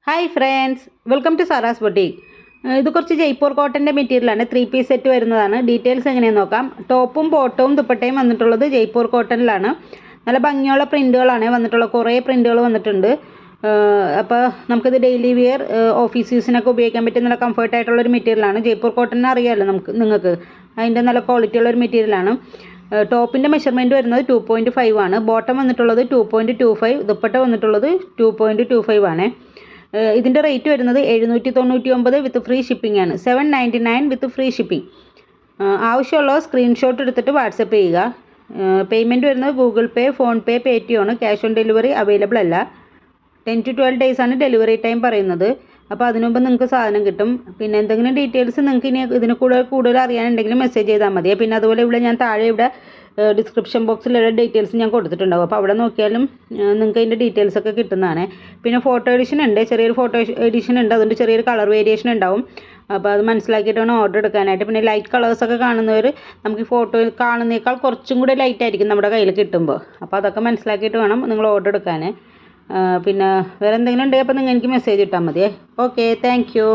Hi friends, welcome to Sara's boutique. ഇത് കുറച്ച് ജയ്പൂർ കോട്ടൻ്റെ മെറ്റീരിയലാണ്. 3 പീസ് സെറ്റ് വരുന്നതാണ്. ഡീറ്റെയിൽസ് എങ്ങനെയാണെന്ന് നോക്കാം. ടോപ്പും ബോട്ടവും ദുപ്പട്ടയും വന്നിട്ടുള്ളത് ജയ്പൂർ കോട്ടണിലാണ്. നല്ല ഭംഗിയുള്ള പ്രിൻറ്റുകളാണ് വന്നിട്ടുള്ളത്. കുറേ പ്രിൻറ്റുകൾ വന്നിട്ടുണ്ട്. അപ്പോൾ നമുക്കിത് ഡെയിലി വിയർ ഓഫീസ് യൂസിനൊക്കെ ഉപയോഗിക്കാൻ പറ്റിയ നല്ല കംഫർട്ടായിട്ടുള്ളൊരു മെറ്റീരിയലാണ്. ജയ്പൂർ കോട്ടൺ അറിയാമല്ലോ നിങ്ങൾക്ക്. അതിൻ്റെ നല്ല ക്വാളിറ്റി ഉള്ളൊരു മെറ്റീരിയലാണ്. ടോപ്പിൻ്റെ മെഷർമെൻറ്റ് വരുന്നത് 2.5 ആണ്. ബോട്ടം വന്നിട്ടുള്ളത് 2.25, ദുപ്പട്ട വന്നിട്ടുള്ളത് 2.25 ആണ്. ഇതിൻ്റെ റേറ്റ് വരുന്നത് 799 വിത്ത് ഫ്രീ ഷിപ്പിംഗ് ആണ്. 799 വിത്ത് ഫ്രീ ഷിപ്പിംഗ്. ആവശ്യമുള്ളവർ സ്ക്രീൻഷോട്ട് എടുത്തിട്ട് വാട്സപ്പ് ചെയ്യുക. പേയ്മെൻറ്റ് വരുന്നത് ഗൂഗിൾ പേ, ഫോൺ പേ, പേടിഎം ആണ്. ക്യാഷ് ഓൺ ഡെലിവറി അവൈലബിൾ അല്ല. 10 to 12 days ആണ് ഡെലിവറി ടൈം പറയുന്നത്. അപ്പോൾ അതിനു മുമ്പ് നിങ്ങൾക്ക് സാധനം കിട്ടും. പിന്നെ എന്തെങ്കിലും ഡീറ്റെയിൽസ് നിങ്ങൾക്ക് ഇനി ഇതിന് കൂടുതൽ അറിയാനുണ്ടെങ്കിൽ മെസ്സേജ് ചെയ്താൽ മതി. പിന്നെ അതുപോലെ ഞാൻ താഴെ ഡിസ്ക്രിപ്ഷൻ ബോക്സിലുള്ള ഡീറ്റെയിൽസ് ഞാൻ കൊടുത്തിട്ടുണ്ടാവും. അപ്പോൾ അവിടെ നോക്കിയാലും നിങ്ങൾക്ക് അതിൻ്റെ ഡീറ്റെയിൽസൊക്കെ കിട്ടുന്നതാണ്. പിന്നെ ഫോട്ടോ എഡിഷൻ ഉണ്ട്, ചെറിയൊരു ഫോട്ടോ എഡിഷൻ ഉണ്ട്. അതുകൊണ്ട് ചെറിയൊരു കളർ വേരിയേഷൻ ഉണ്ടാവും. അപ്പോൾ അത് മനസ്സിലാക്കിയിട്ട് വേണം ഓർഡർ എടുക്കാനായിട്ട്. പിന്നെ ലൈറ്റ് കളേഴ്സൊക്കെ കാണുന്നവർ നമുക്ക് ഈ ഫോട്ടോ കാണുന്നേക്കാൾ കുറച്ചും കൂടെ ലൈറ്റ് ആയിരിക്കും നമ്മുടെ കയ്യിൽ കിട്ടുമ്പോൾ. അപ്പോൾ അതൊക്കെ മനസ്സിലാക്കിയിട്ട് വേണം നിങ്ങൾ ഓർഡർ എടുക്കാൻ. പിന്നെ വേറെ എന്തെങ്കിലും ഉണ്ടെങ്കിൽ അപ്പോൾ നിങ്ങൾ എനിക്ക് മെസ്സേജ് ഇട്ടാൽ മതിയേ. Okay, thank you.